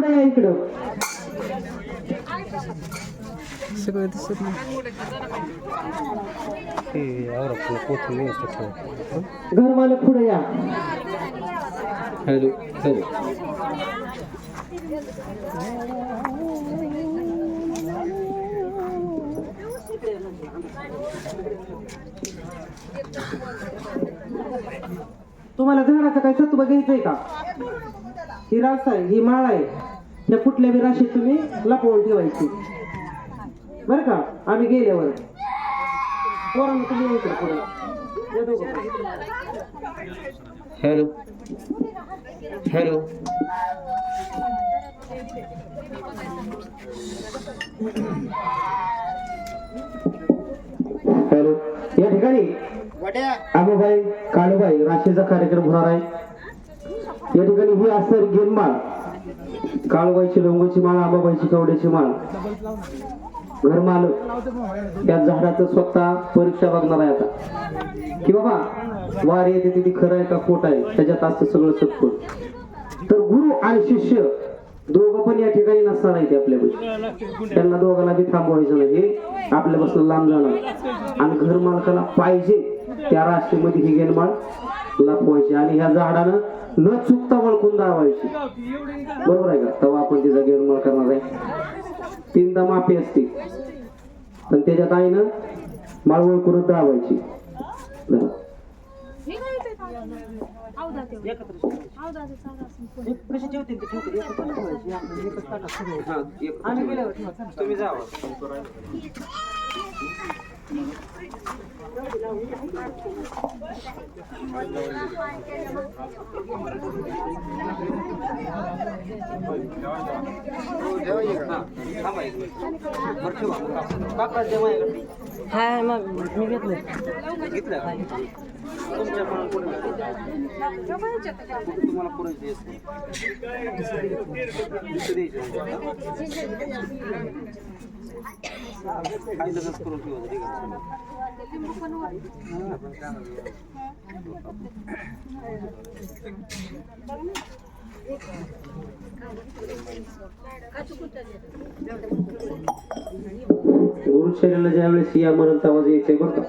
पुढे या इकडं. सगळं दिसत नाही. घर मालक पुढे या. Hello hello. तुम्हाला झाडाचं काही तत्व घ्यायचंय का? ही रास आहे, ही माळ आहे. या कुठल्या बी राशीत तुम्ही लपवून ठेवायची बरं का. आम्ही गेल्यावर पोरांना तुम्ही या इकडं पुढे या दोघं. Hello hello. हॅलो. या ठिकाणी आबाबाई काळूबाई राशीचा कार्यक्रम होणार आहे. या ठिकाणी ही असर गिरमाळ, काळूबाईची लोंगोची माळ, आबाबाईची कवड्याची माळ. घरमालक त्या झाडाचं स्वतः परीक्षा बघणार आहे आता की बाबा वार येते तिथे खरं आहे का खोट आहे, त्याच्यात असतं सगळं सत्पूर. तर गुरु आणि शिष्य दोघं पण या ठिकाणी नसणार आहेत आपल्यापाशी. त्यांना दोघांना बी थांबवायचं नाही, हे आपल्यापासून लांब जाणार. आणि घर मालकाला पाहिजे त्या राशीमध्ये ही गेनमाळ लपवायची आणि ह्या झाडानं न चुकता वळखून दावायची. बरोबर आहे का? तेव्हा आपण तिचा गेनमाळ करणार आहे. 3दा माफी असते पण त्याच्यात आईनं माळवळ करून दावायची. तुम्ही जावा. हाय मग मी घेतलं. तुम्हाला पुढे काही तसंच करून ठेवा. गुरुचर्याला ज्या वेळेस या म्हणत आवाज यायचंय बरं का.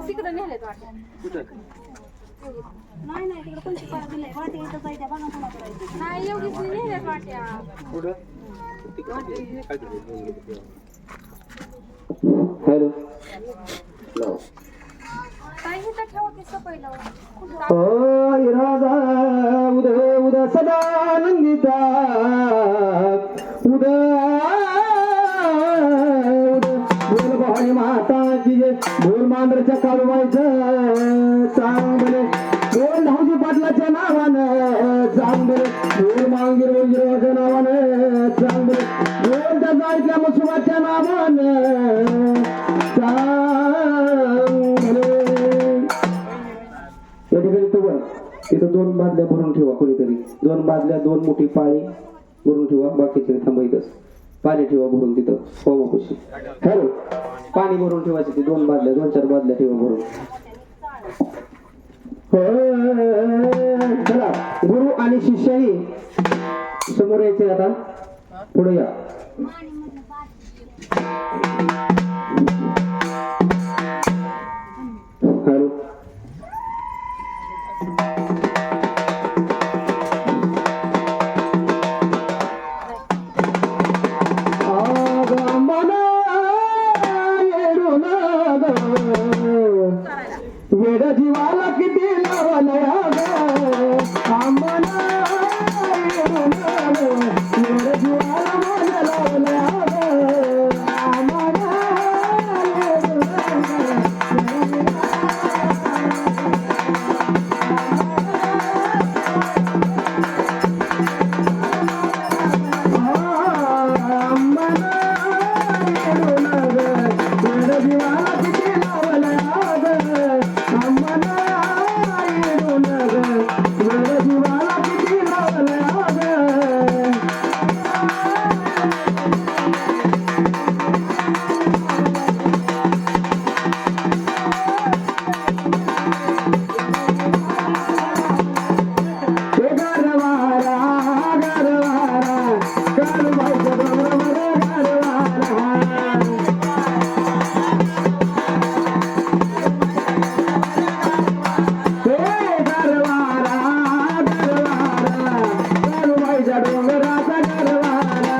तिकडे नेलेत वाट्या. नाही नाही तिकडे कोणती पार दिलाय वाटे इथं जायच्या बघा कोणा करायचं नाही एवढीच नेल्यात वाट्या. हॅलो. काय इथं ठेवा की सपयला राजा उदय उदय सदानंदिता उदय बोल भवानी माता की जय. बोल मांजरच्या काळूबाईचं चांगले. बोल धावजी पाटलाच्या नावानं चांगले. बोल मांगीर वंजिराच्या नावानं चांगले. बोल त्या जायच्या मसुबाच्या नावानं चांगले. या ठिकाणी तिथं 2 बादल्या भरून ठेवा. कोणीतरी 2 बादल्या 2 मोठी पाळी भरून ठेवा. बाकीचे थांबायचंच. पाणी ठेवा भरून तिथं होमापाशी. हॅलो. पाणी भरून ठेवायचे ते 2 बादल्या 2-4 बादल्या ठेवा भरून. चला गुरु आणि शिष्यही समोर यायचे. आता पुढे या. हॅलो. वेड जीवाला किती लावलया वेड जीवाला माझ्या लावलया आम्हाला डोंगराचा गरवारा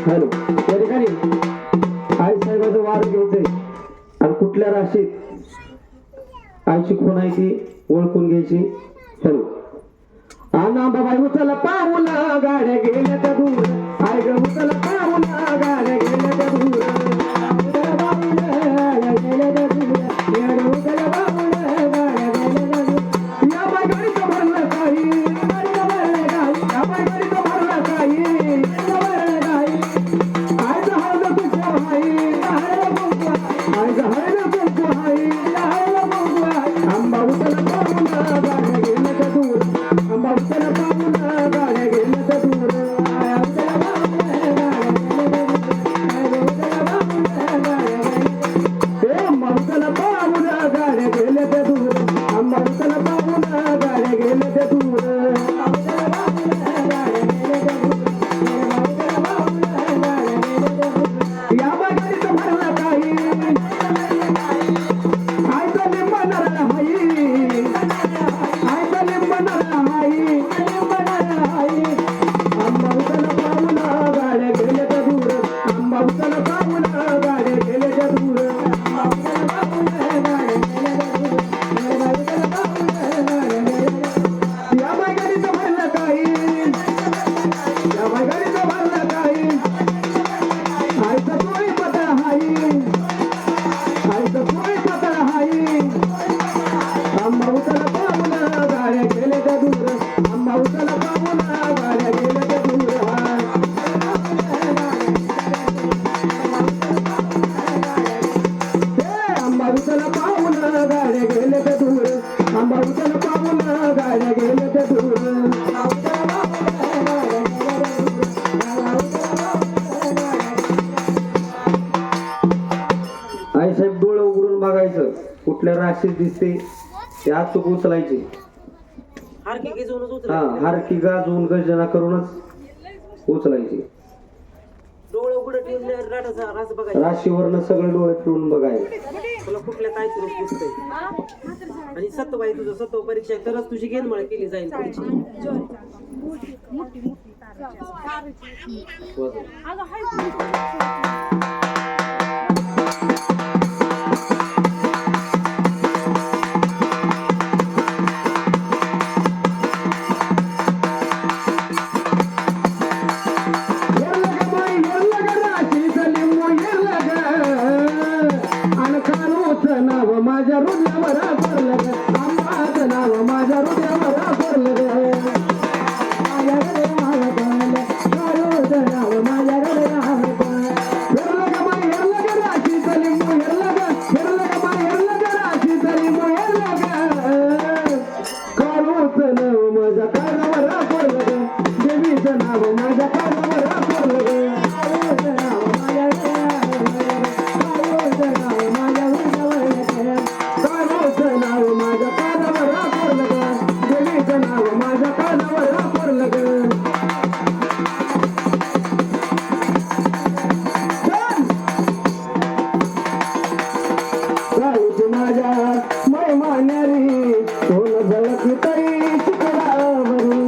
हॅलो या ठिकाणी आई साहेबाचं वार घ्यायचंय आणि कुठल्या राशीत आईची खूण आहे ती ओळखून घ्यायची. हॅलो बाबाई उचला पाहुला गाड्या गेल्या त्या दूर आई ग उचला पाहुला गाड्या गेल्या त्या दूर या बाईचं भरलं काही डोळं उघडून बघायचं, कुठल्या राशीत दिसते ते अचूक उचलायची. हारकी घेऊनच हा, उचला. हारकी गाजवून गर्जना करूनच उचलायची. डोळे उघडे ठेवून राटाचा रास बघायचा. राशीवरनं सगळे डोळे ठेवून बघायचं. तुला कुठल्या काय रूप दिसतंय आणि सत्वबाई तुझं सत्व परीक्षा आहे, तरच तुझी गेनमळ केली जाईल पुढची. नाव माझ्या हृदयावर कोरलं ग, आंबाचं नाव माझ्या हृदयावर कोरलं ग. माझ्या हृदयावर कोरलं, काळूचं नाव माझ्या हृदयावर कोरलं. हेरलं ग बाई, हेरलं ग राशीचं लिंबू, हेरलं ग, हेरलं ग बाई, हेरलं ग राशीचं लिंबू, हेरलं ग. काळूचं नाव माझ्या कानावर कोरलं ग, देवीचं नाव माझ्या कानावर कोरलं ग. काळूचं नाव माझ्या काळूचं नाव माझ्या काळूचं नाव माझ्या कानावर कोरलं ग, देवीचं नाव माझ्या कानावर कोरलं ग. काळूची माझ्या मैमान्यारी सोन झळकतई चिकडावरी.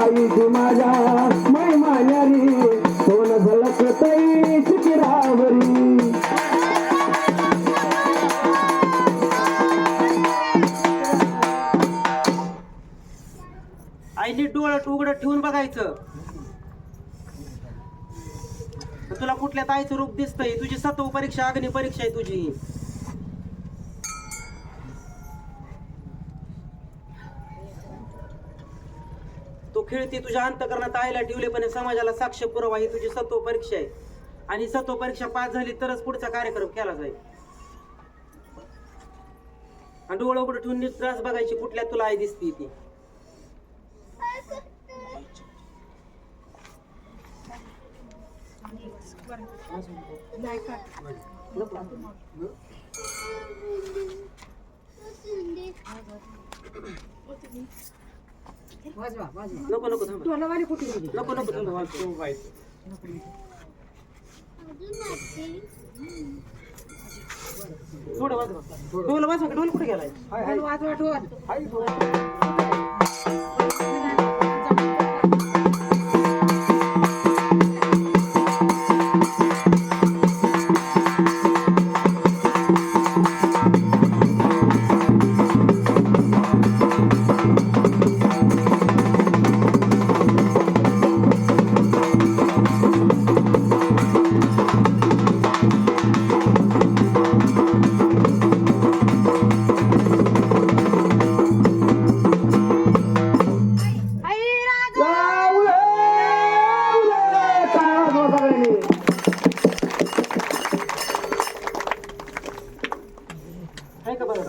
आईची माझ्या मैमान्यारी सोन झळकतई चिकडावरी. आईने डोळं उघडं ठेवून बघायचं. तुला कुठल्या ताईचं रूप दिसतंय, तुझी सत्व परीक्षा अग्नी परीक्षा आहे तुझी. तो खेळते तुझ्या अंतकरणात आईला ठेवले, पण समाजाला साक्ष पुरावा ही तुझी सत्व परीक्षा आहे. आणि सत्व परीक्षा पास झाली तरच पुढचा कार्यक्रम केला जाईल. आणि डोळं उघडं ठेवून नीट त्रास बघायची, कुठल्या तुला आई दिसते ती. नको नको थांब, नको नको थांब, थोडं वाजवा. ढोल वाजवा, ढोल कुठे गेलाय? आहे का बरं?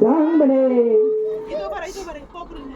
तांबडे इथं बरं, इथं बरं, कोपरून.